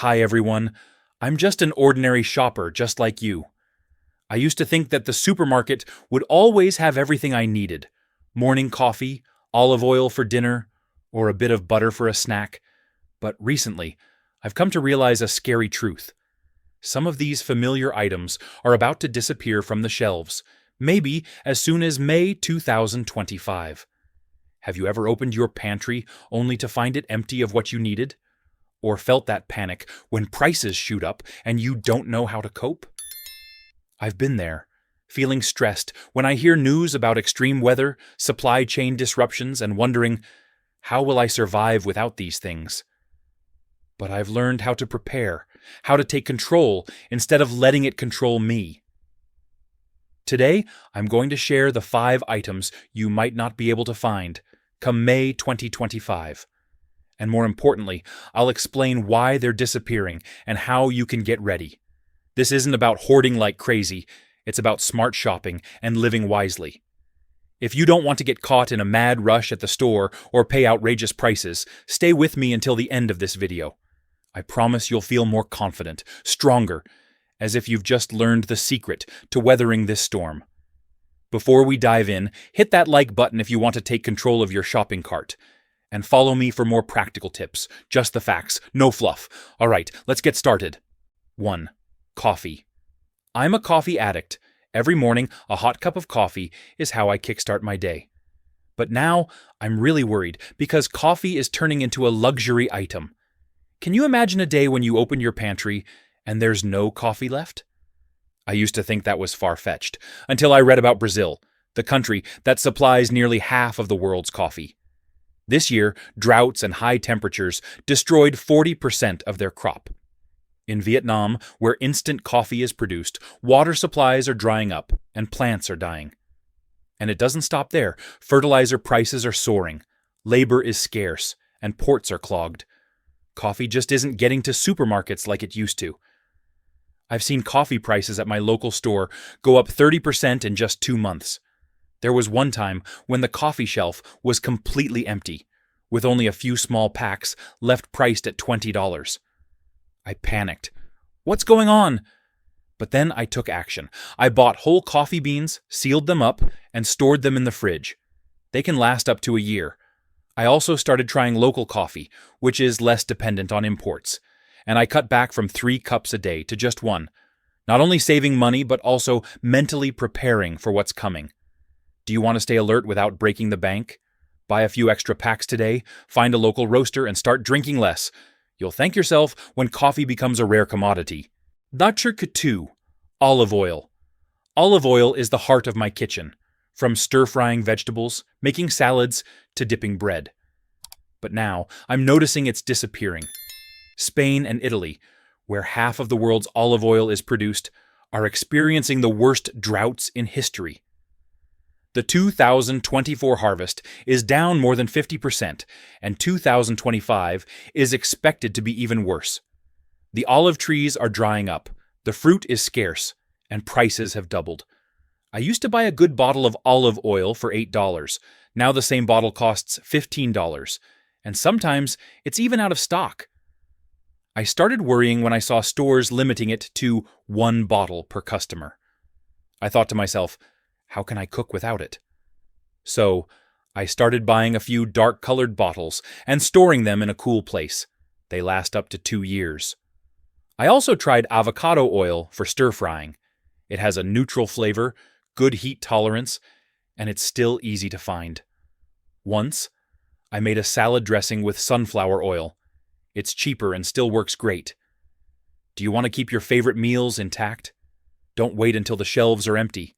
Hi everyone, I'm just an ordinary shopper just like you. I used to think that the supermarket would always have everything I needed. Morning coffee, olive oil for dinner, or a bit of butter for a snack. But recently, I've come to realize a scary truth. Some of these familiar items are about to disappear from the shelves, maybe as soon as May 2025. Have you ever opened your pantry only to find it empty of what you needed? Or felt that panic when prices shoot up and you don't know how to cope? I've been there, feeling stressed when I hear news about extreme weather, supply chain disruptions, and wondering, how will I survive without these things? But I've learned how to prepare, how to take control instead of letting it control me. Today, I'm going to share the 5 items you might not be able to find come May 2025. And more importantly, I'll explain why they're disappearing and how you can get ready. This isn't about hoarding like crazy, it's about smart shopping and living wisely. If you don't want to get caught in a mad rush at the store or pay outrageous prices, stay with me until the end of this video. I promise you'll feel more confident, stronger, as if you've just learned the secret to weathering this storm. Before we dive in, hit that like button if you want to take control of your shopping cart. And follow me for more practical tips. Just the facts, no fluff. All right, let's get started. 1. Coffee. I'm a coffee addict. Every morning, a hot cup of coffee is how I kickstart my day. But now, I'm really worried because coffee is turning into a luxury item. Can you imagine a day when you open your pantry and there's no coffee left? I used to think that was far-fetched, until I read about Brazil, the country that supplies nearly half of the world's coffee. This year, droughts and high temperatures destroyed 40% of their crop. In Vietnam, where instant coffee is produced, water supplies are drying up and plants are dying. And it doesn't stop there. Fertilizer prices are soaring, labor is scarce, and ports are clogged. Coffee just isn't getting to supermarkets like it used to. I've seen coffee prices at my local store go up 30% in just 2 months. There was one time when the coffee shelf was completely empty, with only a few small packs left priced at $20. I panicked. What's going on? But then I took action. I bought whole coffee beans, sealed them up, and stored them in the fridge. They can last up to a year. I also started trying local coffee, which is less dependent on imports. And I cut back from 3 cups a day to just 1, not only saving money but also mentally preparing for what's coming. Do you want to stay alert without breaking the bank? Buy a few extra packs today, find a local roaster, and start drinking less. You'll thank yourself when coffee becomes a rare commodity. Notre 2. Olive oil. Olive oil is the heart of my kitchen, from stir-frying vegetables, making salads, to dipping bread. But now, I'm noticing it's disappearing. Spain and Italy, where half of the world's olive oil is produced, are experiencing the worst droughts in history. The 2024 harvest is down more than 50%, and 2025 is expected to be even worse. The olive trees are drying up, the fruit is scarce, and prices have doubled. I used to buy a good bottle of olive oil for $8. Now the same bottle costs $15, and sometimes it's even out of stock. I started worrying when I saw stores limiting it to 1 bottle per customer. I thought to myself, how can I cook without it? So, I started buying a few dark-colored bottles and storing them in a cool place. They last up to 2 years. I also tried avocado oil for stir-frying. It has a neutral flavor, good heat tolerance, and it's still easy to find. Once, I made a salad dressing with sunflower oil. It's cheaper and still works great. Do you want to keep your favorite meals intact? Don't wait until the shelves are empty.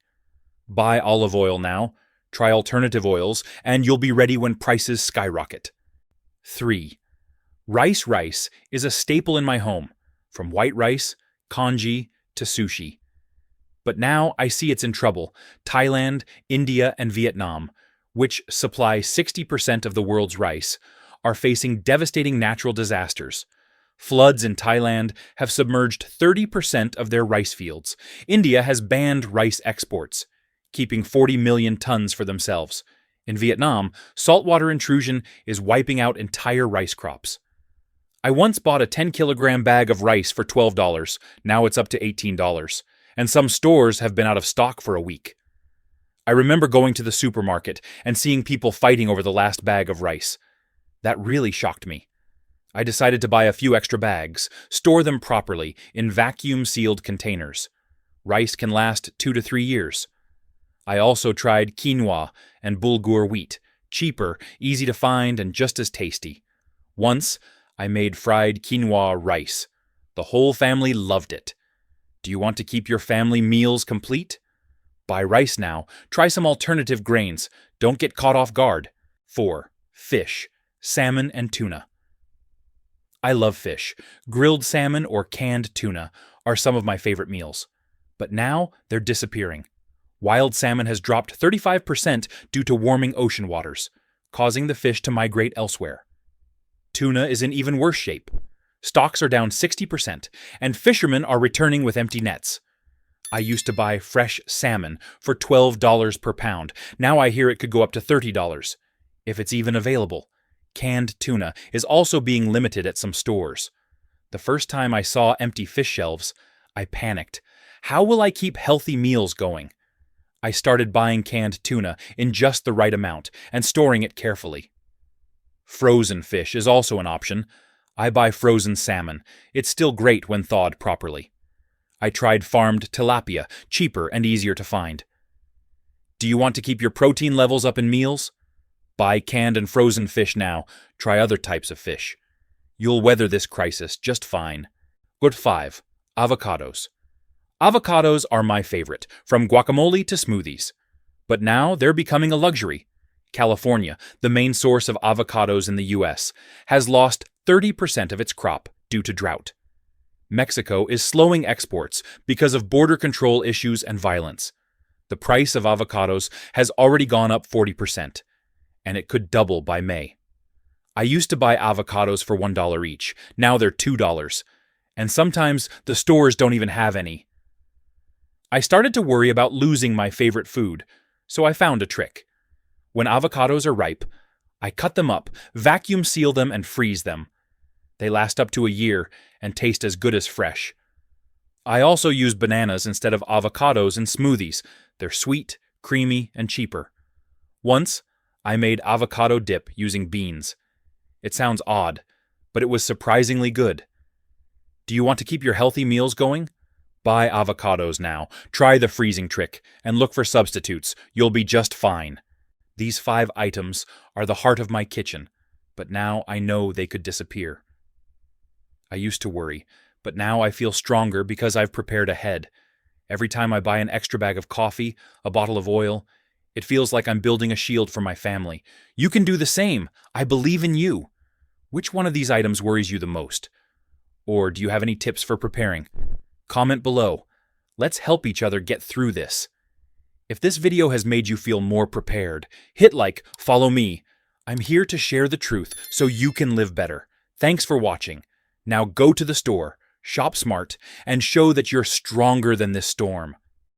Buy olive oil now, try alternative oils, and you'll be ready when prices skyrocket. 3. Rice is a staple in my home, from white rice, congee, to sushi. But now I see it's in trouble. Thailand, India, and Vietnam, which supply 60% of the world's rice, are facing devastating natural disasters. Floods in Thailand have submerged 30% of their rice fields. India has banned rice exports, keeping 40 million tons for themselves. In Vietnam, saltwater intrusion is wiping out entire rice crops. I once bought a 10-kilogram bag of rice for $12. Now it's up to $18, and some stores have been out of stock for a week. I remember going to the supermarket and seeing people fighting over the last bag of rice. That really shocked me. I decided to buy a few extra bags, store them properly in vacuum-sealed containers. Rice can last 2 to 3 years. I also tried quinoa and bulgur wheat, cheaper, easy to find, and just as tasty. Once, I made fried quinoa rice. The whole family loved it. Do you want to keep your family meals complete? Buy rice now. Try some alternative grains. Don't get caught off guard. 4. Fish, salmon, and tuna. I love fish. Grilled salmon or canned tuna are some of my favorite meals. But now they're disappearing. Wild salmon has dropped 35% due to warming ocean waters, causing the fish to migrate elsewhere. Tuna is in even worse shape. Stocks are down 60%, and fishermen are returning with empty nets. I used to buy fresh salmon for $12 per pound. Now I hear it could go up to $30, if it's even available. Canned tuna is also being limited at some stores. The first time I saw empty fish shelves, I panicked. How will I keep healthy meals going? I started buying canned tuna in just the right amount and storing it carefully. Frozen fish is also an option. I buy frozen salmon. It's still great when thawed properly. I tried farmed tilapia, cheaper and easier to find. Do you want to keep your protein levels up in meals? Buy canned and frozen fish now. Try other types of fish. You'll weather this crisis just fine. Good 5. Avocados. Avocados are my favorite, from guacamole to smoothies. But now they're becoming a luxury. California, the main source of avocados in the U.S., has lost 30% of its crop due to drought. Mexico is slowing exports because of border control issues and violence. The price of avocados has already gone up 40%, and it could double by May. I used to buy avocados for $1 each. Now they're $2, and sometimes the stores don't even have any. I started to worry about losing my favorite food, so I found a trick. When avocados are ripe, I cut them up, vacuum seal them, and freeze them. They last up to a year and taste as good as fresh. I also use bananas instead of avocados in smoothies. They're sweet, creamy, and cheaper. Once, I made avocado dip using beans. It sounds odd, but it was surprisingly good. Do you want to keep your healthy meals going? Buy avocados now. Try the freezing trick and look for substitutes. You'll be just fine. These 5 items are the heart of my kitchen, but now I know they could disappear. I used to worry, but now I feel stronger because I've prepared ahead. Every time I buy an extra bag of coffee, a bottle of oil, it feels like I'm building a shield for my family. You can do the same. I believe in you. Which one of these items worries you the most? Or do you have any tips for preparing? Comment below. Let's help each other get through this. If this video has made you feel more prepared, hit like, follow me. I'm here to share the truth so you can live better. Thanks for watching. Now go to the store, shop smart, and show that you're stronger than this storm.